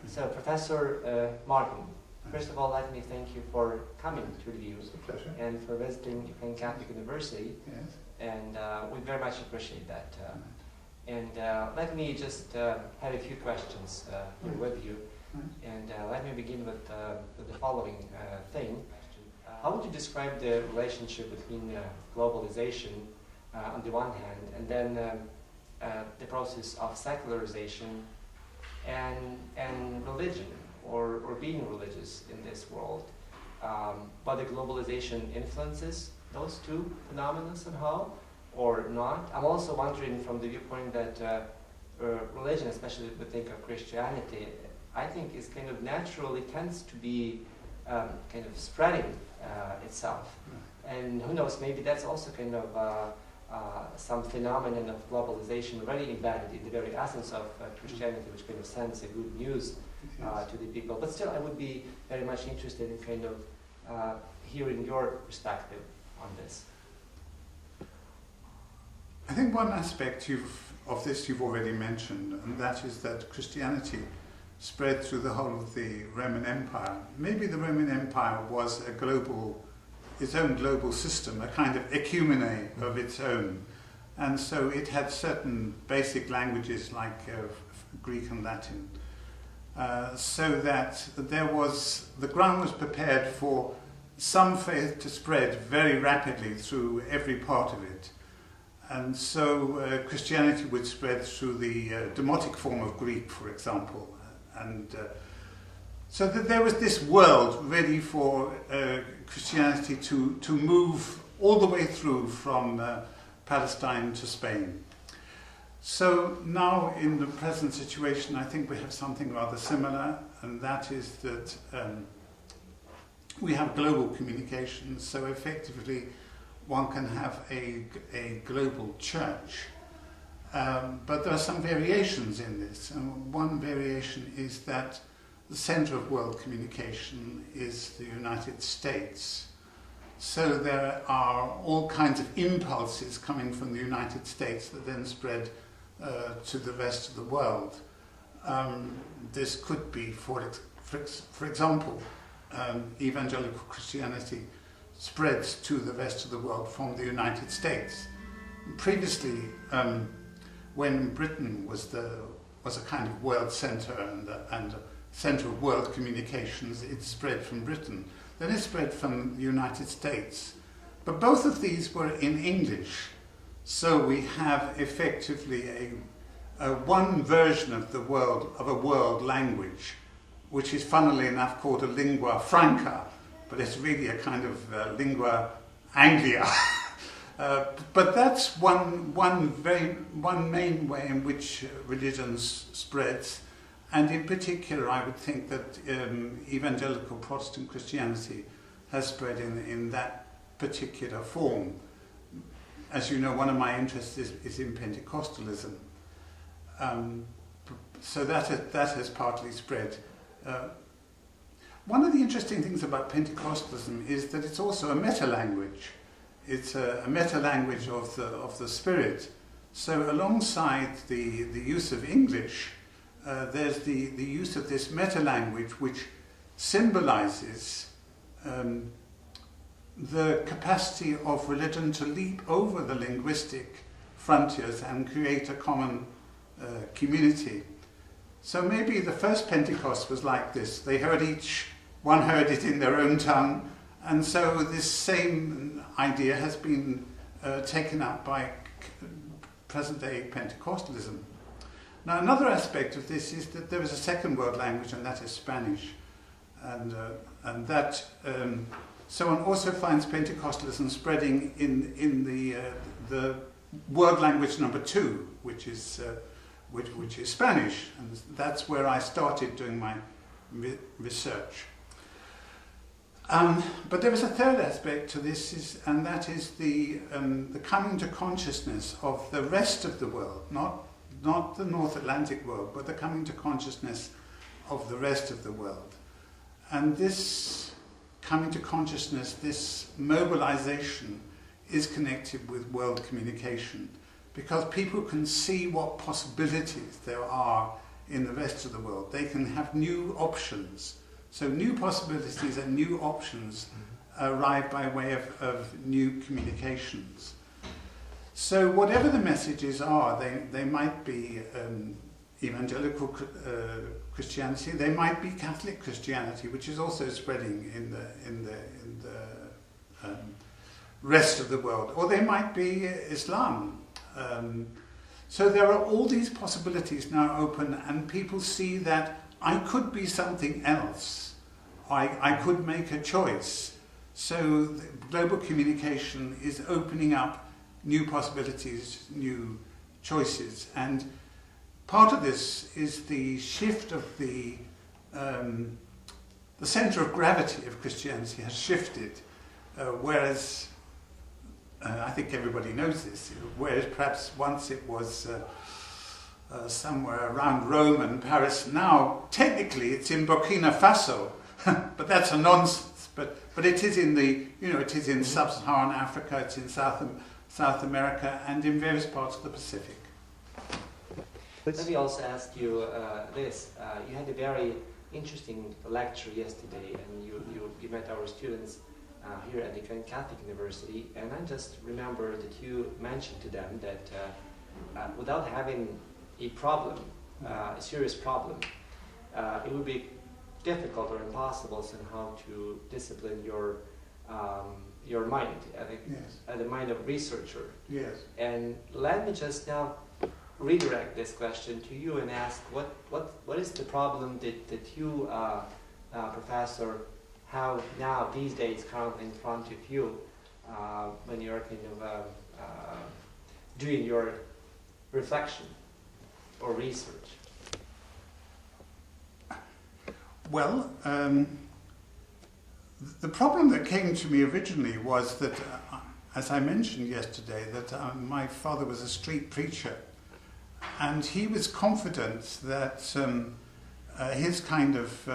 So, Professor Martin, first of all, let me thank you for coming to Lviv and for visiting Ukraine Catholic University. Yes. And we very much appreciate that. And let me just have a few questions here with you. And let me begin with the following thing. How would you describe the relationship between globalization on the one hand, and then the process of secularization and religion, or being religious in this world? Whether globalization influences those two phenomena somehow or not? I'm also wondering from the viewpoint that religion, especially if we think of Christianity, I think is kind of naturally tends to be kind of spreading itself. And who knows, maybe that's also kind of some phenomenon of globalization already embedded in the very essence of Christianity, which kind of sends a good news to the people. But still, I would be very much interested in kind of hearing your perspective on this. I think one aspect of this you've already mentioned, and that is that Christianity spread through the whole of the Roman Empire. Maybe the Roman Empire was its own global system, a kind of ecumene of its own. And so it had certain basic languages like Greek and Latin. So that the ground was prepared for some faith to spread very rapidly through every part of it. And so Christianity would spread through the demotic form of Greek, for example. And so that there was this world ready for Christianity to move all the way through from Palestine to Spain. So now in the present situation, I think we have something rather similar, and that is that we have global communications, so effectively one can have a global church. But there are some variations in this, and one variation is that the center of world communication is the United States. So there are all kinds of impulses coming from the United States that then spread to the rest of the world. This could be, for example, evangelical Christianity spreads to the rest of the world from the United States. Previously, when Britain was a kind of world center and a center of world communications, it spread from Britain. Then it spread from the United States. But both of these were in English. So we have effectively a one version of a world language, which is funnily enough called a lingua franca, but it's really a kind of lingua anglia. But that's one main way in which religion spreads, and in particular I would think that evangelical Protestant Christianity has spread in that particular form. As you know, one of my interests is in Pentecostalism, so that has partly spread. One of the interesting things about Pentecostalism is that it's also a meta-language. It's a meta-language of the Spirit. So alongside the use of English, there's the use of this meta-language which symbolizes the capacity of religion to leap over the linguistic frontiers and create a common community. So maybe the first Pentecost was like this. One heard it in their own tongue, and so this same idea has been taken up by present-day Pentecostalism. Now, another aspect of this is that there is a second world language, and that is Spanish, and that so one also finds Pentecostalism spreading in the world language number 2, which is Spanish, and that's where I started doing my research. But there is a third aspect to this, and that is the coming to consciousness of the rest of the world, not the North Atlantic world, but the coming to consciousness of the rest of the world. And this coming to consciousness, this mobilization, is connected with world communication, because people can see what possibilities there are in the rest of the world. They can have new options. So new possibilities and new options arrive by way of new communications. So whatever the messages are, they might be evangelical Christianity, they might be Catholic Christianity, which is also spreading in the rest of the world, or they might be Islam. So there are all these possibilities now open, and people see that I could be something else. I could make a choice. So global communication is opening up new possibilities, new choices, and part of this is the shift of the centre of gravity of Christianity has shifted, whereas I think everybody knows this, whereas perhaps once it was somewhere around Rome and Paris, now technically it's in Burkina Faso, but that's a nonsense. But it is in it is in sub-Saharan Africa, it's in South America, and in various parts of the Pacific. Let me also ask you this. You had a very interesting lecture yesterday, and you met our students here at the Catholic University, and I just remember that you mentioned to them that without having a problem, a serious problem, it would be difficult or impossible somehow to discipline your mind, Yes. the mind of researcher. Yes. And let me just now redirect this question to you and ask what is the problem that you, Professor, have now these days currently in front of you when you're kind of doing your reflection or research? Well, the problem that came to me originally was that, as I mentioned yesterday, that my father was a street preacher, and he was confident that his kind of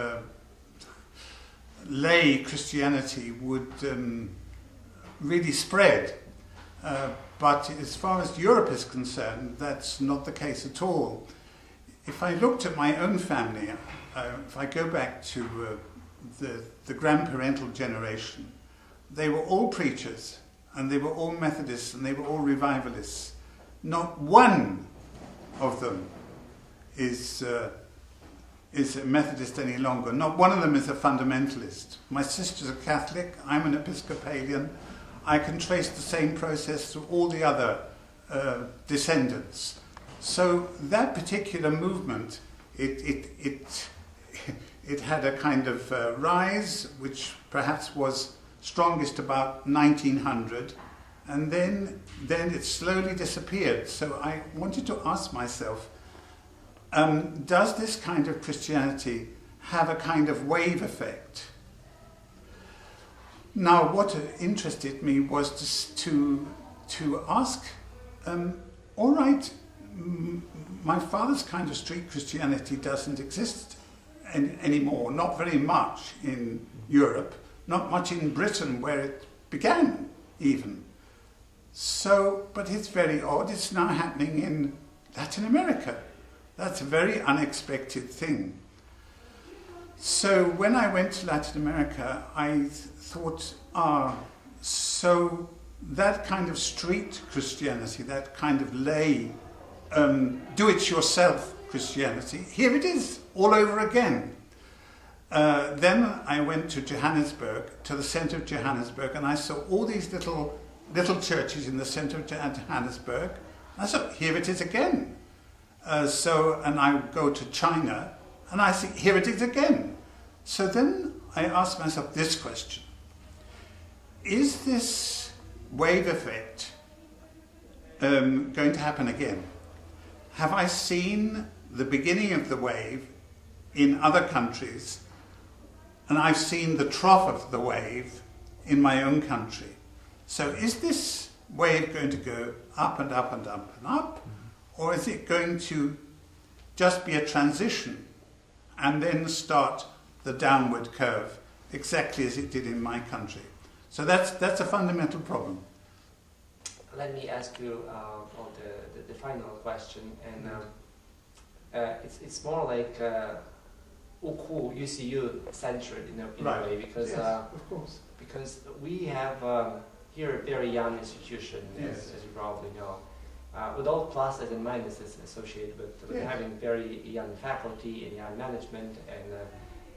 lay Christianity would really spread. But as far as Europe is concerned, that's not the case at all. If I looked at my own family, if I go back to the grandparental generation, they were all preachers, and they were all Methodists, and they were all revivalists. Not one of them is a Methodist any longer. Not one of them is a fundamentalist. My sister's a Catholic, I'm an Episcopalian. I can trace the same process through all the other descendants. So that particular movement, it had a kind of rise, which perhaps was strongest about 1900, and then it slowly disappeared. So I wanted to ask myself, does this kind of Christianity have a kind of wave effect? Now, what interested me was to ask, all right, my father's kind of street Christianity doesn't exist anymore, not very much in Europe, not much in Britain where it began even. So, but it's very odd, it's now happening in Latin America. That's a very unexpected thing. So when I went to Latin America, I thought, so that kind of street Christianity, that kind of lay, do-it-yourself Christianity, here it is, all over again. Then I went to Johannesburg, to the centre of Johannesburg, and I saw all these little churches in the centre of Johannesburg. I thought, here it is again. And I go to China, and I see, here it is again. So then I asked myself this question. Is this wave effect going to happen again? Have I seen the beginning of the wave in other countries, and I've seen the trough of the wave in my own country? So is this wave going to go up and up and up and up, or is it going to just be a transition and then start the downward curve exactly as it did in my country? So that's a fundamental problem. Let me ask you the final question, and it's more like UQ, UCU centered in Right. a way, because Yes, of course. because we have here a very young institution, Yes. as you probably know, with all pluses and minuses associated with Yes. having very young faculty and young management,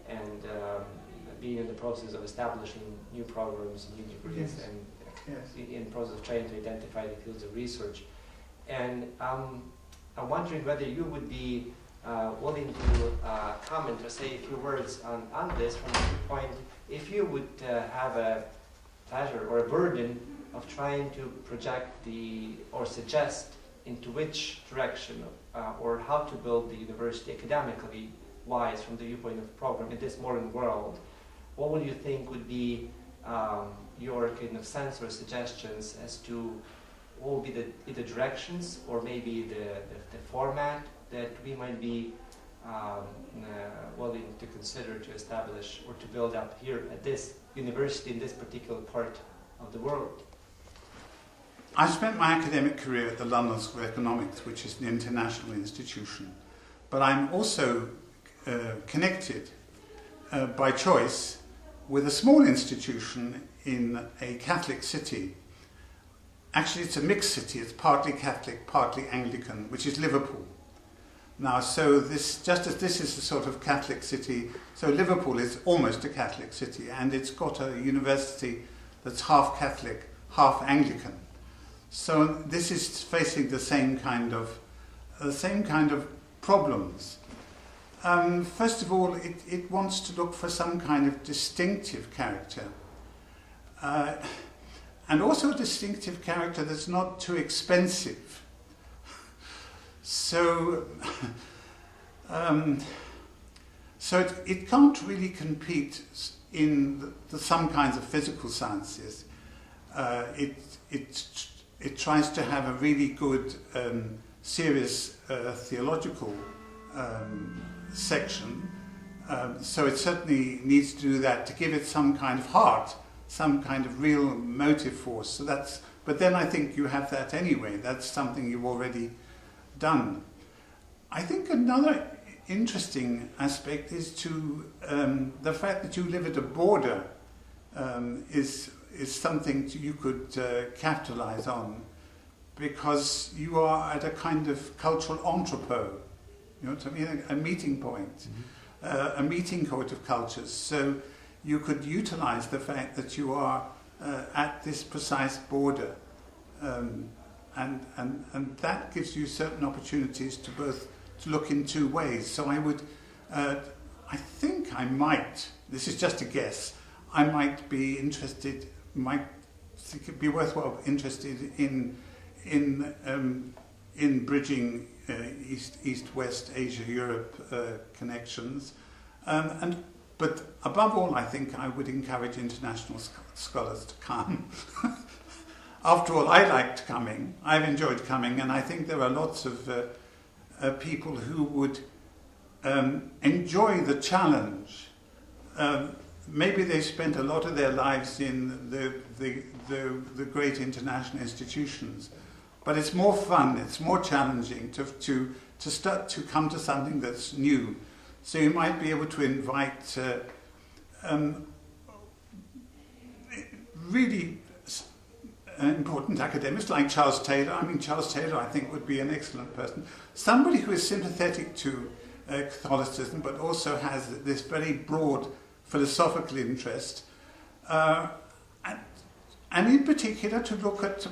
and being in the process of establishing new programs, new degrees, Yes. and Yes. in the process of trying to identify the fields of research. And I'm wondering whether you would be willing to comment or say a few words on this from the viewpoint, if you would have a pleasure or a burden of trying to project or suggest into which direction or how to build the university academically wise from the viewpoint of program in this modern world, what would you think would be your kind of sense or suggestions as to what would be the directions or maybe the format that we might be willing to consider to establish or to build up here at this university in this particular part of the world? I spent my academic career at the London School of Economics, which is an international institution, but I'm also connected by choice with a small institution in a Catholic city. Actually, it's a mixed city. It's partly Catholic, partly Anglican, which is Liverpool. Now, so just as this is a sort of Catholic city, so Liverpool is almost a Catholic city, and it's got a university that's half Catholic, half Anglican. So this is facing the same kind of problems. First of all, it wants to look for some kind of distinctive character, and also a distinctive character that's not too expensive. So, it can't really compete in some kinds of physical sciences. It tries to have a really good, serious theological section. So it certainly needs to do that to give it some kind of heart, some kind of real motive force. So but then I think you have that anyway. That's something you've already done. I think another interesting aspect is to the fact that you live at a border is something you could capitalize on, because you are at a kind of cultural entrepot, you know what I mean, a meeting point, a meeting point of cultures. So you could utilize the fact that you are at this precise border, and that gives you certain opportunities to look in two ways. So I think I might, this is just a guess, I might be interested, might think it'd be worthwhile interested in bridging East-West, Asia-Europe connections, but above all, I think I would encourage international scholars to come. After all, I liked coming. I've enjoyed coming, and I think there are lots of people who would enjoy the challenge. Maybe they spent a lot of their lives in the great international institutions, but it's more fun, it's more challenging to start to come to something that's new. So you might be able to invite really important academics like Charles Taylor. I mean, Charles Taylor, I think, would be an excellent person. Somebody who is sympathetic to Catholicism, but also has this very broad philosophical interest, and in particular to look at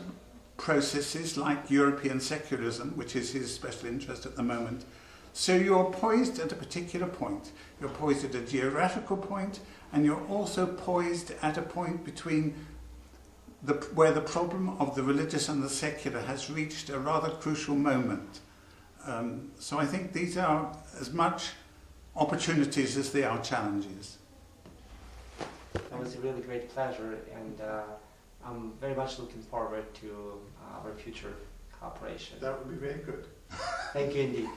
processes like European secularism, which is his special interest at the moment. So you're poised at a particular point. You're poised at a geographical point, and you're also poised at a point between where the problem of the religious and the secular has reached a rather crucial moment. So I think these are as much opportunities as they are challenges. That was a really great pleasure, and I'm very much looking forward to our future cooperation. That would be very good. Thank you indeed.